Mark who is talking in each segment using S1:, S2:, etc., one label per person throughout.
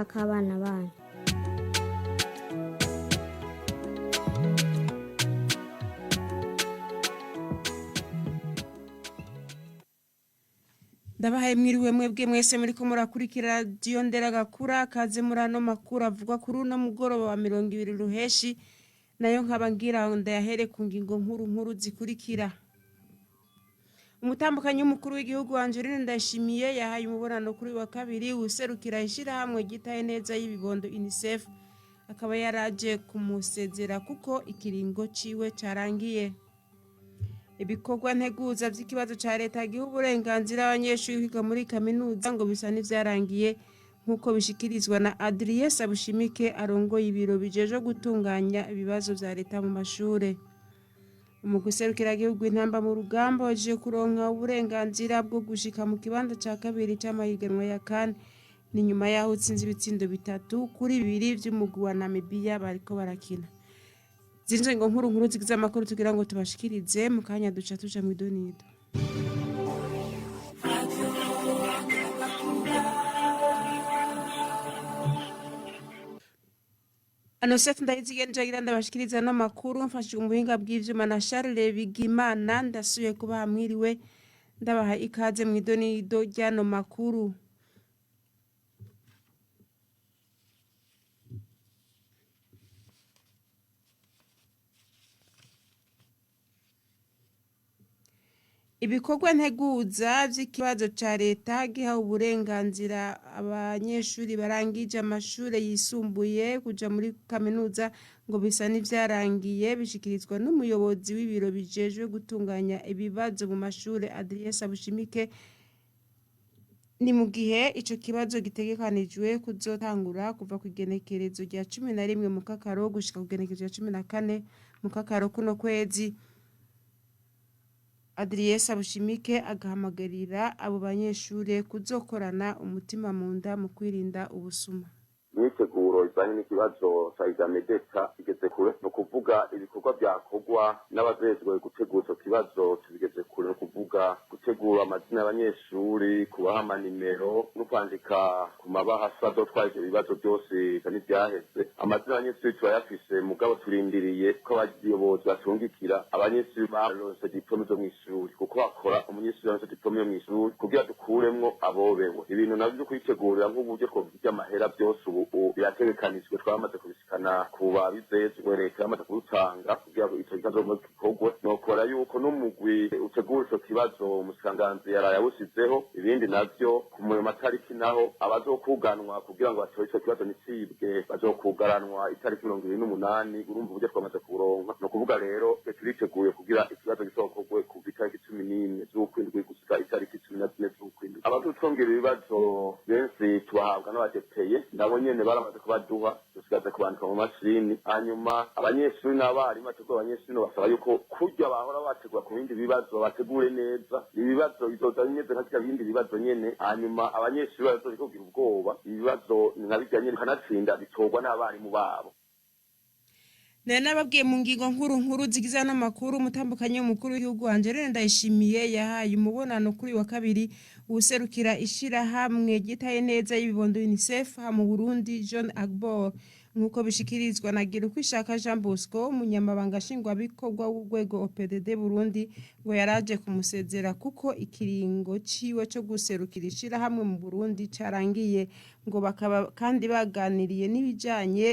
S1: kazoza k'abana banyu.
S2: Ndabahaye mwiriwe mwebwe mwese muriko murakurikira radio Nderagakura kaze muri ano makuru avuga kuri uno mugoroba wa 20 Ruheshi nayo nkaba ngira ndayahere ku ngingo nkuru zikurikira. Umutambukanyi w'umukuru w'igihugu Angeline Ndashimiye yahaye umubonano kuri wa kabiri userukira ishirahamwe gitaye neza y'ibibondo UNICEF akaba yaraje kumusezera kuko ikiringo ciwe carangiye. Ibikorwa nteguza vy'ikibazo ca leta giha uburenganzira abanyeshuri kwiga muri kaminuza ngo bisa n'ivyarangiye nk'uko bishikirizwa na Adrien Sabushimike arongoye ibiro bijeje gutunganya ibibazo vya leta mu mashure. Umuguserukira gihugu intamba mu rugamba waje kuronka uburenganzira bwo gushika mu kibanza ca kabiri c'amahiganwa ya CAN ni nyuma yaho utsinze ibitsindo 3-2 vy'umugwi wa Namibia bariko barakina. Zinje ngo nkuru zigize amakuru tugira ngo tubashikirize mu kanya duca tuja mu idonido. Anosef ndayizigenje gira ndabashikiriza n'amakuru mfashije umuhinga bw'ivyuma na Charles Bigimana ndasuye kuba mwiriwe ndabaha ikaze mu idonido ryano makuru. Ibikorwa nteguza vy'ikibazo ca leta giha uburenganzira abanyeshuri barangije amashure yisumbuye kuja muri kaminuza ngo bisa n'ivyarangiye bishikirizwa n'umuyobozi w'ibiro bijejwe gutunganya ibibazo mu mashure Adrien Sabushimike ni mu gihe ico kibazo gitegekanijwe kuzotangura kuva ku igenekerezo rya 11 mu kakaro gushika ku igenekerezo rya 14 mu kakaro kuno kwezi. Adrien Sabushimike agahamagarira abo banyeshure kuzokorana umutima mu nda mu kwirinda ubusuma.
S3: Mwiteguro izanye n'ikibazo ca examedeka igeze kure no kuvuga ibikorwa byakorwa n'abajejwe gutegura ico kibazo tubigeze kure no kuvuga gutegura amazina y'abanyeshuri kubaha amanimero no kwandika ku mabahasa azotwara ivyo bibazo byose kandi byaheze. Amazina y'abanyeshuri turayafise mugabo turindiriye ko abayobozi batungikira abanyeshuri baronse diplome zo mw'ishuri kuko bakora umunyeshuri yaronse diplome yo mw'ishuri kugira dukuremwo abobewe. Ibintu navyo kwitegurira nk'uburyo twovuga amahera byose ubu birategekanijwe twamaze kubishikana ku babizezwe leta yamaze kubutanga kugira ngo ico kibazo mu gikorwe nokora yuko n'umugwi utegura ico kibazo umusanganzi yaraye awusizeho ibindi navyo ku matariki naho abazokuganwa kugira ngo batore ico kibazo nicibwe bazokugaranwa itariki 28 urumva uburyo twamaze kuronka no kuvuga rero turiteguye kugira ikibazo gisokorwe ku itariki 14 z'ukwindwi gushika itariki 14 z'ukwindwi. Abazotongera ibibazo benshi tubahabwa n'abadepeye nabo nyene baramaze kubaduha dusigaze kubandika mu mashini hanyuma abanyeshuri n'abarimu bategura abanyeshuri basaba yuko kurya bahora bategura ku bindi bibazo bategure neza ibibazo bizoza bimeze nka bindi bibazo nyene hanyuma abanyeshuri bazoza kugira ubwoba ibibazo nkabijanye kanatsinda bitorwa n'abarimu babo.
S2: Nababwiye mu ngingo nkuru zigize n'amakuru umutambukanyi w'umukuru w'igihugu Angeline Ndayishimiye yahaye umubonano kuri wa kabiri userukira ishirahamwe gitaye neza y'ibibondo UNICEF mu Burundi John Agbor nkuko bishikirizwa na Girukwishaka Jean Bosco umunyamabanga nshingwabikorwa w'urwego OPDD Burundi ngo yaraje kumusezera kuko ikiringo ciwe cyo guserukira ishirahamwe mu Burundi carangiye ngo bakaba kandi baganiriye n'ibijanye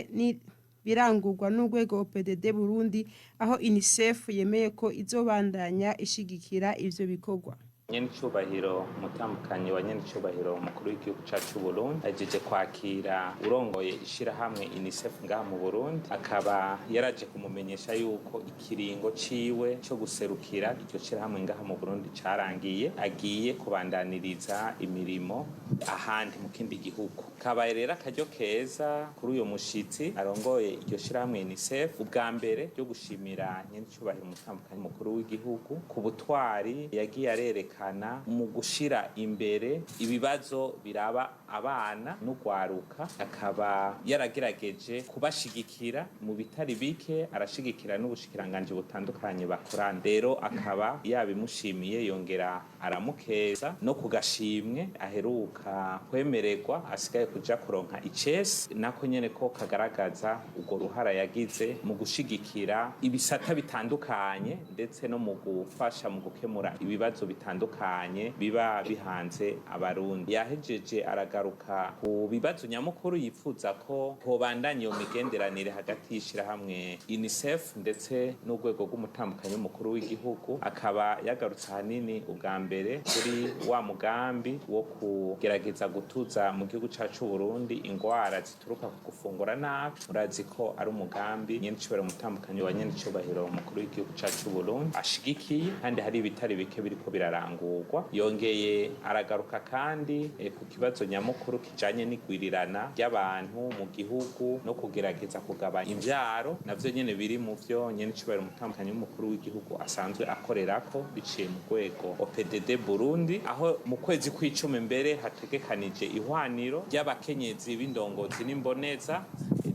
S2: birangurwa n'urwego OPDD Burundi aho UNICEF yemeye ko izobandanya ishigikira ivyo bikorwa.
S4: Nyenicubahiro mutambukanyi wa nyenicubahiro umukuru w'igihugu cacu Burundi ajeje kwakira urongoye ishirahamwe UNICEF ngaha mu Burundi akaba yaraje kumumenyesha yuko ikiringo ciwe cyo guserukira iryo shirahamwe ngaha mu Burundi carangiye agiye kubandaniriza imirimo ahandi mu kindi gihugu. Kabaye rero akaryo keza kuri uyo mushitsi arongoye iryo shirahamwe UNICEF ubwa mbere ryo gushimira nyenicubahiro mutambukanyi mukuru w'igihugu ku butwari yagiye arereka kwerekana mu gushira imbere ibibazo biraba abana n'ugwaruka, akaba yaragerageje kubashigikira mu bitari bike, arashigikira n'ubushikiranganje butandukanye bakorana. Rero akaba yabimushimiye yongera aramukeza no kugashimwe aheruka kwemererwa, asigaye kuja kuronka icesi, nako nyene ko kagaragaza urwo ruhara yagize mu gushigikira ibisata bitandukanye ndetse no mu gufasha mu gukemura ibibazo bitandukanye biba bihanze abarundi. Yahejeje aragaruka ku bibazo nyamukuru yifuza ko hobandanya iyo migenderanire hagati y'ishirahamwe UNICEF ndetse n'urwego rw'umutambukanyi w'umukuru w'igihugu. Akaba yagarutse hanini ubwa mbere kuri wa mugambi wo kugerageza gutuza mu gihugu cacu Burundi ingwara zituruka ku gufungura nabi. Murazi ko ari umugambi nyene cibera umutambukanyi wa nyene cubahiro umukuru w'igihugu cacu Burundi ashigikiye, kandi hari ibitari bike biriko birarangurwa. Yongeye aragaruka kandi ku kibazo nyamukuru kijanye n'igwirirana ry'abantu mu gihugu no kugerageza kugabanya imvyaro, navyo nyene biri mu vyo nyene cibera umutambukanyi w'umukuru w'igihugu asanzwe akorerako biciye mu rwego OPDD Burundi, aho mu kwezi kw'icumi mbere hategekanije ihwaniro ry'abakenyezi b'indongozi n'imboneza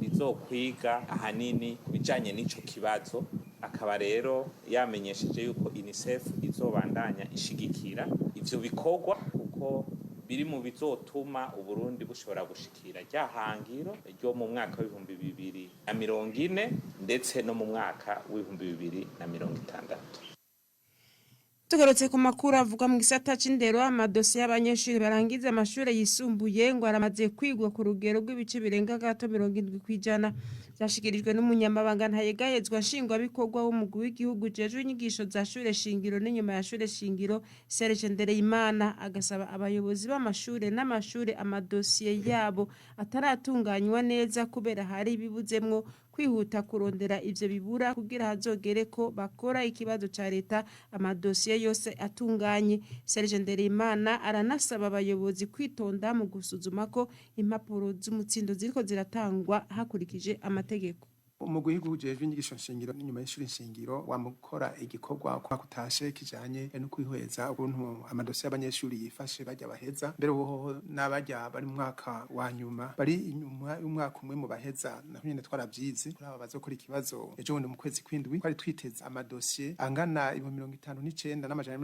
S4: rizokwiga ahanini kubijanye n'ico kibazo. Akaba rero yamenyesheje yuko UNICEF izobandanya ishigikira ivyo bikorwa kuko biri mu bizotuma Uburundi bushobora gushikira rya hangiro ryo mu mwaka w'ibihumbi 2040 ndetse no mu mwaka w'ibihumbi 2060.
S2: Tugarutse ku makuru avuga mu gisata c'indero, amadosiye y'abanyeshuri barangiza amashuri yisumbuye ngo aramaze kwigwa ku rugero rw'ibice birenga gato 70%. Byashikirijwe n'umunyamabanga ntayegayezwa nshingwabikorwa w'umugwi w'igihugu jejwe inyigisho za shure shingiro n'inyuma ya shure shingiro Serge Ndereyimana. Agasaba abayobozi b'amashure n'amashure amadosiye yabo ataratunganywa neza kubera hari bibuzemwo kwihuta kurondera ivyo bibura kugira hazogere ko bakora ikibazo ca leta amadosiye yose atunganye. Serge Ndereyimana aranasaba abayobozi kwitonda mu gusuzuma ko impapuro z'umutsindo ziriko ziratangwa hakurikije amategeko.
S1: Umugwi w'igihugu jejwe inyigisho nshingiro n'inyuma y'ishuri nshingiro wamukora igikorwa kwa kutashe kijanye no kwihweza ukuntu amadosiye y'abanyeshuri yifashe bajya baheza mbere uho n'abajya bari mu mwaka wa nyuma bari inyuma y'umwaka umwe mu baheza naho nyene twarabyize kuri aba bazokora ikibazo ejo bundi mu kwezi kw'indwi twari twiteze amadosiye angana 59 n'amajana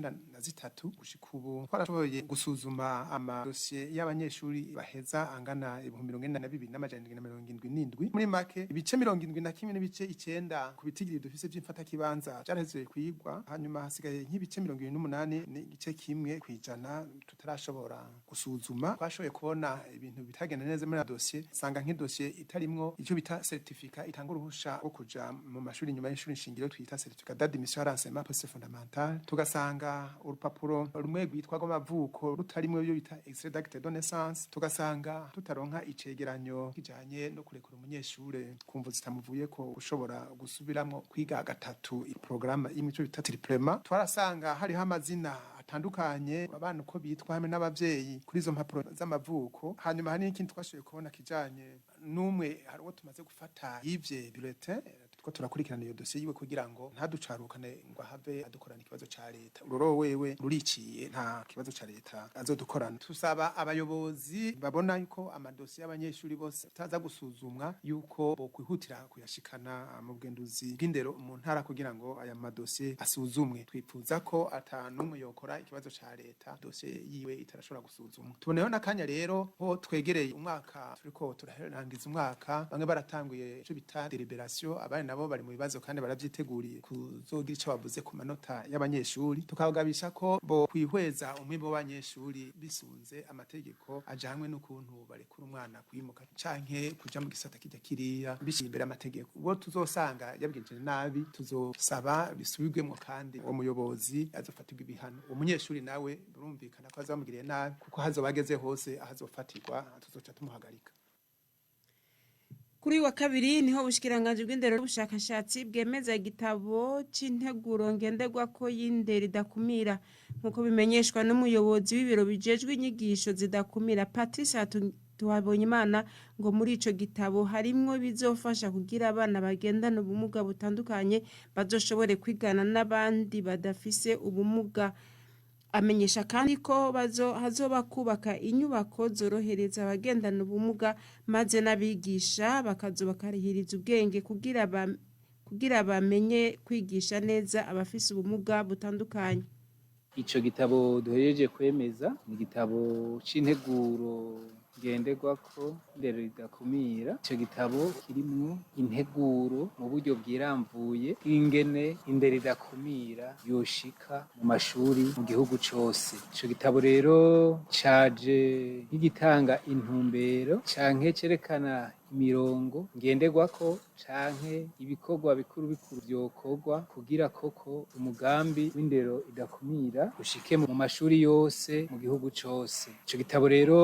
S1: 93 gushika ubu twarashoboye gusuzuma amadosiye y'abanyeshuri baheza angana 42 n'amajana 77 muri make ibice 71 n'ibice 9 ku bitigiri dufise by'imfata kibanza cyaraheze kwigwa, hanyuma hasigaye nk'ibice 28 n'igice kimwe kwijana tutarashobora gusuzuma. Twashoboye kubona ibintu bitagenda neza muri dossier, sanga nk'idosiye itarimwo icyo bita certificat itanga uruhusha rwo kuja mu mashuri nyuma y'ishuri shingiro twita certificat d'admission à l'enseignement post-fondamental. Tugasanga urupapuro rumwe rwitwa rw'amavuko rutarimwe byo bita extrait d'acte de naissance. Tugasanga tutaronka icegeranyo kijanye no kurekura umunyeshure kumva zitamuvuye ko ushobora gusubiramwo kwiga gatatu programme y'imico bita triplema. Twarasanga hariho amazina atandukanye abana uko bitwa hamwe n'abavyeyi kuri izo mpapuro z'amavuko. Hanyuma hari n'ikindi twashoboye kubona kijanye n'umwe hari uwo tumaze gufata yivye bulletin two turakurikirana iyo dossier yiwe kugira ngo ntaducarukane ngo have adukorana ikibazo ca leta. Uroro wewe ruriciye nta kibazo ca leta azodukorana. Tusaba abayobozi babona yuko amadosiye y'abanyeshuri bose taza gusuzumwa yuko bo kwihutira kuyashikana mu bugenduzi bw'indero mu ntara kugira ngo aya madosiye asuzumwe. Twipfuza ko atanumwe yokora ikibazo ca leta dossier yiwe itarashobora gusuzumwa. Tuboneyeho nakanya rero ho twegereye umwaka turiko turarangiza umwaka, bamwe baratanguye ico bita deliberation, abandi nabo bari mu bibazo kandi baravyiteguriye kuzogira ico bavuze ku manota y'abanyeshuri. Tukabagabisha ko bo kwihweza umwimbo w'abanyeshuri bisunze amategeko ajanwe n'ukuntu barekura umwana kwimuka canke kuja mu gisata kijya kiriya bishimbera amategeko. Ubwo tuzosanga yabwinjije nabi tuzosaba bisubirwemo kandi uwo muyobozi azofatirwa ibihano. Umunyeshuri nawe burumvikana ko azamugiriye nabi kuko hazobageze hose ahazofatirwa tuzoca tumuhagarika.
S2: Kuri wa kabiri niho ubushikiranganje bw'indero n'ubushakashatsi bwemeza igitabo c'integuro ngenderwa ko y'indero idakumira nkuko bimenyeshwa n'umuyobozi w'ibiro bijejwe inyigisho zidakumira Patrice tuhabonye Imana ngo muri ico gitabo harimwo bizofasha kugira abana bagendana ubumuga butandukanye bazoshobore kwigana n'abandi badafise ubumuga. amenyesha kandi ko hazoba kubaka inyubako zorohereza abagendana ubumuga maze n'abigisha bakarihiriza ubwenge kugira bamenye kwigisha neza abafise ubumuga butandukanye.
S5: Ico gitabo duhereje kwemeza ni igitabo c'integuro ngenderwako indero ridakumira. Ico gitabo kirimwo integuro mu buryo bwiramvuye ingene indero ridakumira yoshika mu mashuri mu gihugu cose. Ico gitabo rero caje nk'igitanga intumbero canke cerekana imirongo ngenderwako canke ibikorwa bikuru vyokorwa kugira koko umugambi w'indero idakumira ushike mu mashuri yose mu gihugu cose. Ico gitabo rero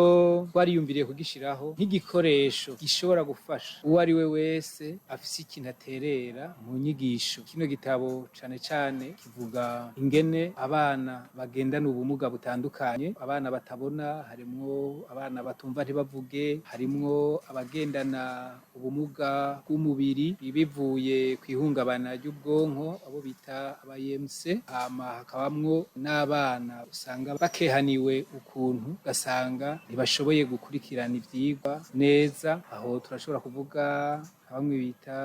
S5: twariyumviriye kugishiraho nk'igikoresho gishobora gufasha uwo ari we wese afise ikintu aterera mu nyigisho. Kino gitabo cane cane kivuga ingene abana bagendana ubumuga butandukanye, abana batabona, harimwo abana batumva ntibavuge, harimwo abagendana ubumuga bw'umubiri bivuye kw'ihungabana ry'ubwonko abo bita aba EMC, hakabamwo n'abana usanga bakehaniwe ukuntu gasanga ntibashoboye gukurikirana ivyigwa neza. Aho turashobora kuvuga bamwe bita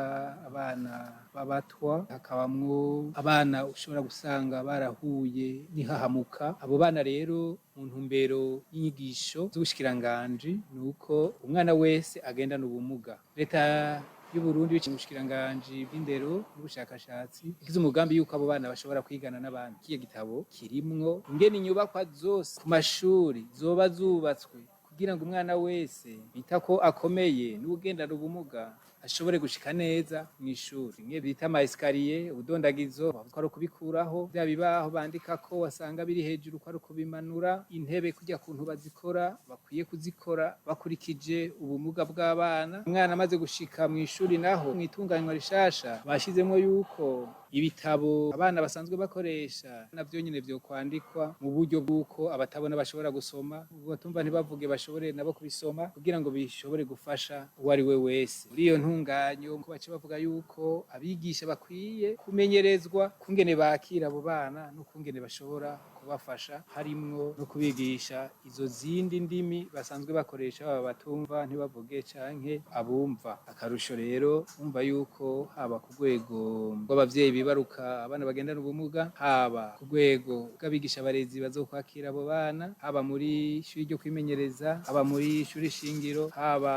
S5: abana b'abatwa, hakabamwo abana ushobora gusanga barahuye n'ihahamuka. Abo bana rero mu ntumbero y'inyigisho z'ubushikiranganji ni uko umwana wese agendana ubumuga. Leta y'Uburundi biciye mu bushikiranganji bw'indero n'ubushakashatsi igize umugambi yuko abo bana bashobora kwigana n'abandi. Kiyo gitabo kirimwo ingene inyubakwa zose ku mashuri zoba zubatswe kugira ngo umwana wese bita ko akomeye n'ugendana ubumuga ashobore gushika neza mw'ishuri. Mwe bita ama escalier, udondagizo twari kubikuraho, bya bibaho bandikako wasanga biri hejuru kwari kubimanura, intebe kujya kuntu bazikora bakwiye kuzikora bakurikije ubumuga bw'abana. Umwana amaze gushika mw'ishuri naho mwitunganywa rishasha bashizemo yuko ibitabo abana basanzwe bakoresha navyo nyene vyo kwandikwa mu buryo bw'uko abatabona bashobora gusoma, batumva ntibavuge bashobore nabo kubisoma kugira ngo bishobore gufasha uwo ari we wese. Muri iyo ntunganyo ko bace bavuga yuko abigisha bakwiye kumenyerezwa kungene bakira abo bana no kungene bashobora kubafasha, harimwo no kubigisha izo zindi ndimi basanzwe bakoresha baba batumva ntibavuge canke abumva. Akarusho rero umva yuko haba ku rwego rw'abavyeyi bibaruka abana bagendana ubumuga, haba ku rwego bw'abigisha abarezi bazokwakira abo bana, haba muri ishuri ryo kwimenyereza, haba muri ishuri shingiro, haba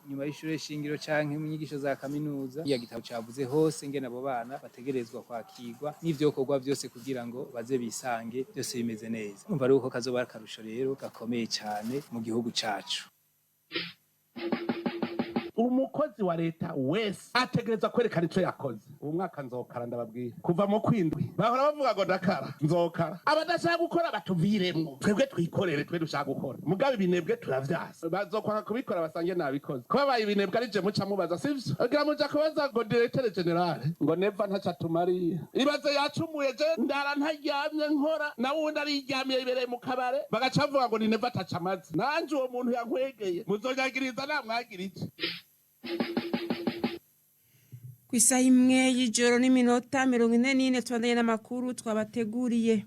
S5: nyuma y'ishuri shingiro canke mu nyigisho za kaminuza. Iya gitabo cavuze hose ngene abo bana bategerezwa kwakirwa n'ivyokorwa vyose kugira ngo baze bisange byose bimeze neza. Umva ari uko kazoba akarusho rero gakomeye cyane mu gihugu cacu.
S6: Umukozi wa leta wese ategereza kwerekana ico yakoze. Uwo mwaka nzokara ndababwira kuva mu kwindwi bahora bavuga ngo ndakara nzokara, abadashaka gukora batuviremwo, twebwe twikorere, twe dushaka gukora. Mugabe ibinebwe turavyasa, bazokwanga kubikora basange nabikoze. Kuba baye ibinebwe ari je muca mubaza sivyo, agira muja kubaza ngo directeur general ngo neva ntaca tumariye ibaze yacumuye je ndara ntaryamye nkora na wundi ariryamiye ibereye mu kabare bagaca bavuga ngo ni neva taca amazi. Nanje uwo muntu yankwegeye muzonyagiriza namwagira iki?
S2: Kw'isaha imwe y'ijoro n'iminota 44 twandanye n'amakuru twabateguriye.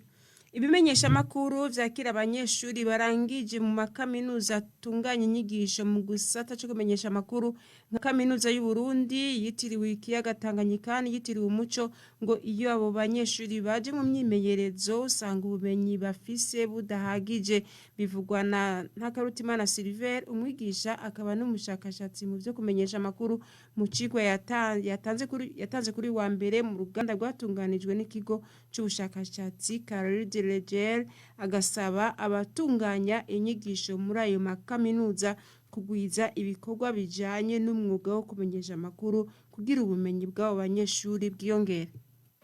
S2: Ibimenyesha makuru vyakira abanyeshuri barangije mu makaminuza atunganya inyigisho mu gisata cyo kumenyesha makuru nka kaminuza y'u Burundi yitiriwe ikiyaga Tanganyika yitiriwe umuco, ngo iyo abo banyeshuri baje mu myimenyerezo usanga ubumenyi bafise budahagije. Bivugwa na Ntakarutimana Silver, umwigisha akaba n'umushakashatsi mu byo kumenyesha makuru mu cigwa yatanze kuri wa mbere mu ruganda rwatunganijwe n'ikigo cy'ubushakashatsi Karide Leger, agasaba abatunganya inyigisho muri ayo makaminuza kugwiza ibikorwa bijanye n'umwuga wo kumenyesha amakuru kugira ubumenyi bw'abo banyeshuri bwiyongere.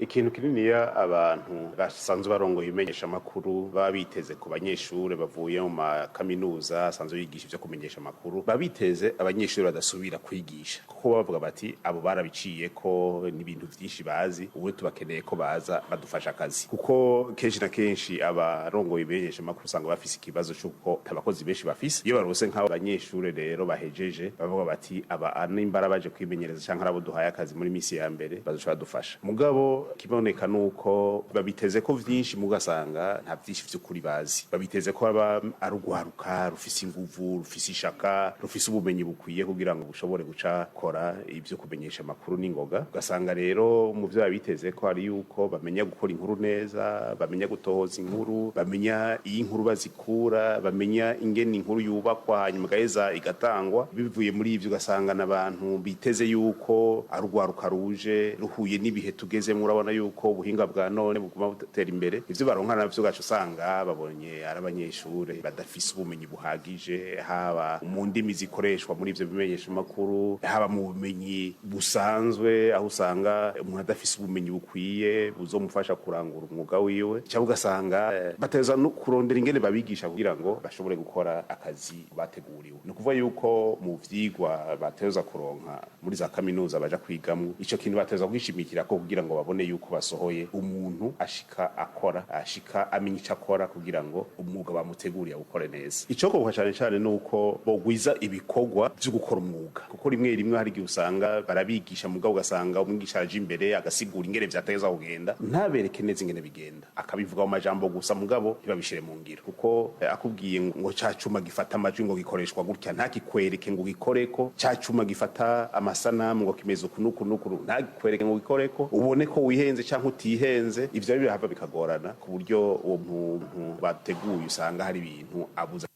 S7: Ikintu kininiya abantu basanzwe barongoye imenyesha makuru baba biteze ku banyeshure bavuye mu makaminuza asanzwe yigisha ivyo kumenyesha makuru, babiteze abanyeshure badasubira kwigisha kuko bavuga bati abo barabiciye ko n'ibintu vyinshi bazi, ubu tubakeneye ko baza badufasha akazi. Kuko kenshi na kenshi abarongoye imenyesha makuru usanga bafise ikibazo c'uko abakozi benshi bafise. Iyo barose nk'abo banyeshure rero bahejeje bavuga bati aba nimbara baje kwimenyereza canke arabo duhaye akazi muri misi ya mbere bazoca badufasha. Mugabo kiboneka nuko babiteze ko vyinshi mugasanga nta vyinshi vy'ukuri bazi babiteze ko aba arugwaruka rufise inguvu rufise ishaka rufise ubumenyi bukwiye kugira ngo bushobore guca kora ivyo kumenyesha makuru n'ingoga ugasanga rero mu vyo babiteze ko ari yuko bamenya gukora inkuru neza bamenya gutohoza inkuru bamenya iyi inkuru bazikura bamenya ingene inkuru yubakwa hanyuma gaheza igatangwa bivuye muri ivyo ugasanga n'abantu biteze yuko arugwaruka ruje ruhuye n'ibihe tugeze murabona yuko ubuhinga bwa none buguma butera imbere ivyo baronka navyo gacu usanga babonye ari abanyeshure badafise ubumenyi buhagije haba mu ndimi zikoreshwa muri ivyo bimenyesha makuru haba mu bumenyi busanzwe aho usanga umuntu adafise ubumenyi bukwiye buzomufasha kurangura umwuga wiwe cyangwa ugasanga bateza no kurondera ingene babigisha kugira ngo bashobore gukora akazi bateguriwe no kuvuga yuko mu vyigwa bateza kuronka muri za kaminuza baja kwigamwo ico kintu bateza kwishimikira ko kugira ngo babone yuko basohoye umuntu ashika akora ashika amenya ico akora kugira ngo umwuga bamuteguriye gukora neza ico ko cyane cyane nuko bogwiza ibikorwa byo gukora umwuga kuko rimwe hari gihe usanga barabigisha mugabo ugasanga umwigisha aje imbere agasigura ingene vyateza kugenda ntabereke neza ingene bigenda akabivuga mu majambo gusa mugabo ntibabishire mu ngiro kuko akubwiye ngo cacuma gifata amajwi ngo gikoreshwa gutya ntakikwereke ngo gikoreko cacuma gifata amasanamu ngo kimeze ukunukuru ntakikwereke ngo gikoreko ubone ko wihenze canke utihenze ivyo birahava bikagorana ku buryo uwo muntu bateguye usanga hari ibintu abuza.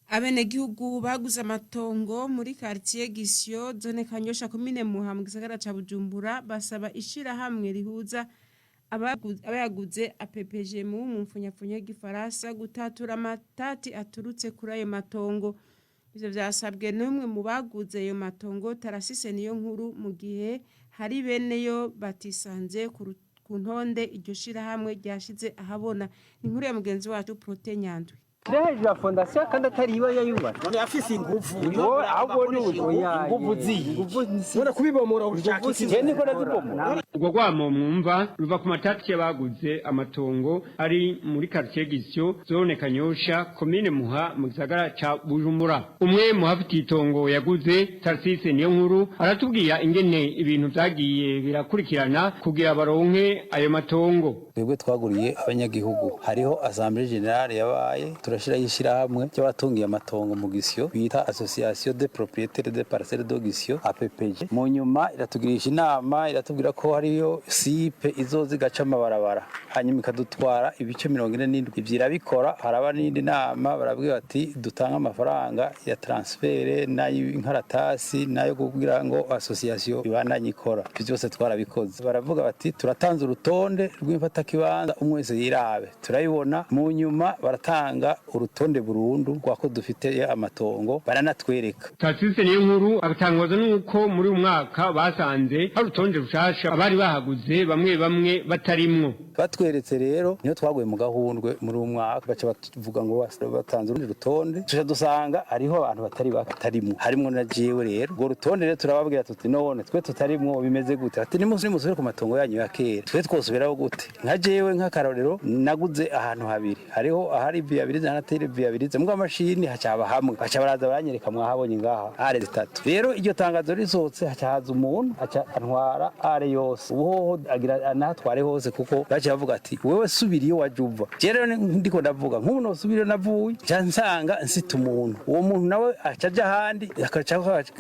S2: Abenegihugu baguze amatongo muri quartier Gisyo zone Kanyosha komine Muha mu gisagara ca Bujumbura basaba ishira hamwe rihuza abayaguze APPG mu mfunyafunyo gifaransa gutatura amatati aturutse kuri ayo matongo ivyo vyasabwe n'umwe mu baguze ayo matongo Tarasise niyo nkuru mu gihe hari bene yo batisanze ku ntonde iryo shira hamwe ryashize ahabona inkuru ya mugenzi wacu Prote Nyandwi
S8: Hejuru ya fondasiyo kandi atari iba yayubatse
S9: none afise inguvu
S8: ahubwo ni
S9: inguvu ziyi none kubibomora ushaka iki
S8: niko nazibomora
S10: ubwo gwamo mwumva ruva ku matati y'abaguze amatongo ari muri quartier Gisyo zone Kanyosha komine Muha mu gisagara ca Bujumbura umwe mu hafite itongo yaguze Tarsise niyo nkuru aratubwira ingene ibintu vyagiye birakurikirana kugira baronke ayo matongo
S8: twebwe twaguriye abanyagihugu hariho assemblée générale yabaye turashira yishira hamwe cy'abatungiye amatongo mu Gisyo bita Association des propriétaires des parcelles de Gisyo APPG mu nyuma iratugirisha inama iratubwira ko hariyo sipe izozi gaca amabarabara hanyuma ikadutwara ibice 47 ivyira bikora haraba n'indi nama barabwira bati dutanga amafaranga ya transfert nayo inkaratasi nayo kugira ngo association ibandanye ikora byose twarabikoze baravuga bati turatanze urutonde rw'imfata kibanza umwese yirabe turayibona mu nyuma baratanga urutonde burundu kwako dufite amatongo baranatwereka
S10: Tarsise niyo nkuru abatangaza nuko muri umwaka basanze hari urutonde rushasha abari bahaguze bamwe batarimwo
S8: batweretse rero niyo twaguye mu gahundwe muri umwaka baca bavuga ngo batanze urundi rutonde tuja dusanga ariho abantu batarimwo harimwo na jewe rero ngo rutonde rero turababwira tuti none twe tutarimwo bimeze gute ati ni musubire ku matongo yanyu ya kera twe twosubiraho gute nka jewe nk'akarorero naguze ahantu habiri hariho ahari viabilize n'ahatari viabilize mu amashini hacaba hamwe baca baraza baranyereka mwahabonye ngaha are zitatu rero iryo tangazo risohotse hacahaza umuntu aca antwara are yose ubuhoho agira anahatware hose kuko baca bavuga ati wewe subira iyo wajuva rero ndiko ndavuga nk'ubu no subira navuye nsanga nsita umuntu uwo muntu nawe acaja handi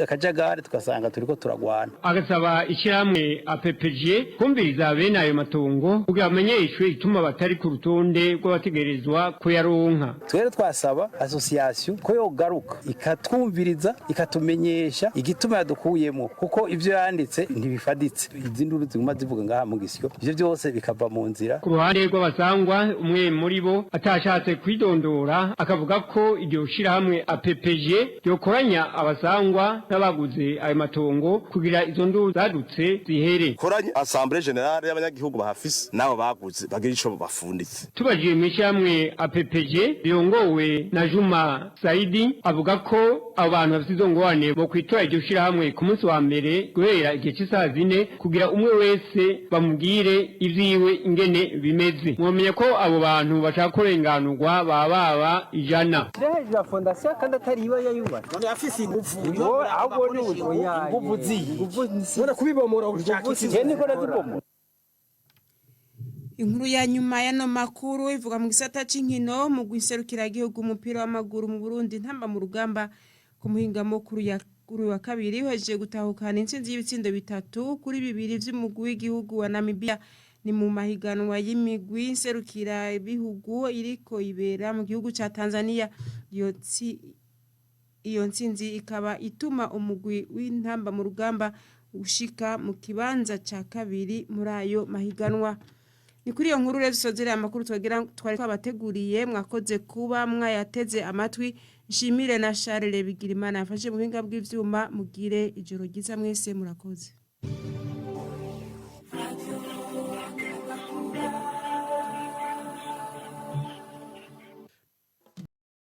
S8: akajagare tukasanga turiko turagwana
S10: agasaba ishyirahamwe APPG kumviriza bene ayo matongo kugira amenyeshwe ituma batari ku rutonde rw'abategerezwa kuyaronka
S8: twere twasaba association ko yogaruka ikatwumviriza ikatumenyesha igituma yadukuyemo kuko ivyo yanditse ntibifaditse izinduru ziguma zivuga ngaha mu Gisyo ivyo byose bikava mu nzira
S10: ku ruhande rw'abasangwa umwe muri bo atashatse kwidondora akavuga ko iryo shirahamwe APPG yokoranya abasangwa n'abaguze ayo matongo kugira izo nduru zadutse zihere
S9: koranya assemblée générale y'abanyagihugu bahafise nabo baguze bagira ico bafunditse
S10: tubajiye mu ishyirahamwe APPG yongowe na Juma Saidi avuga ko abantu bafite izo ngwane bo kwitora iryo shirahamwe ku munsi wa mbere guhera igihe cy'isaha 4 kugira umwe wese bamubwire ivyiwe ingene nyene bimeze mwomeye ko abo bantu bashaka kurenganurwa baba 100
S5: hejuru ya fondasiyo kandi atari iba yayubatse
S11: none afise ingufu
S5: ahubwo ni ingufu
S11: none kubibomora ushaka
S5: iki niko nazibomora.
S2: Inkuru ya nyuma y'ano makuru ivuga mu gisata c'inkino mu gwiserukira igihugu umupira w'amaguru mu Burundi ntamba mu rugamba ku muhingamo kuri wa kabiri uhejeje gutahukana intsinzi y'ibitsindo 3 kuri 2 vy'umugwi w'igihugu wa Namibia ni mu mahiganwa y'imigwi nserukira ibihugu iriko ibera mu gihugu ca Tanzania. Iyo ntsinzi ikaba ituma umugwi w'intamba mu rugamba ushika mu kibanza ca kabiri muri ayo mahiganwa. Ni kuri iyo nkuru rero dusozera amakuru twari twabateguriye mwakoze kuba mwayateze amatwi. Nshimire na Charles Bigirimana yafashe mu buhinga bw'ivyuma mugire ijoro ryiza mwese murakoze.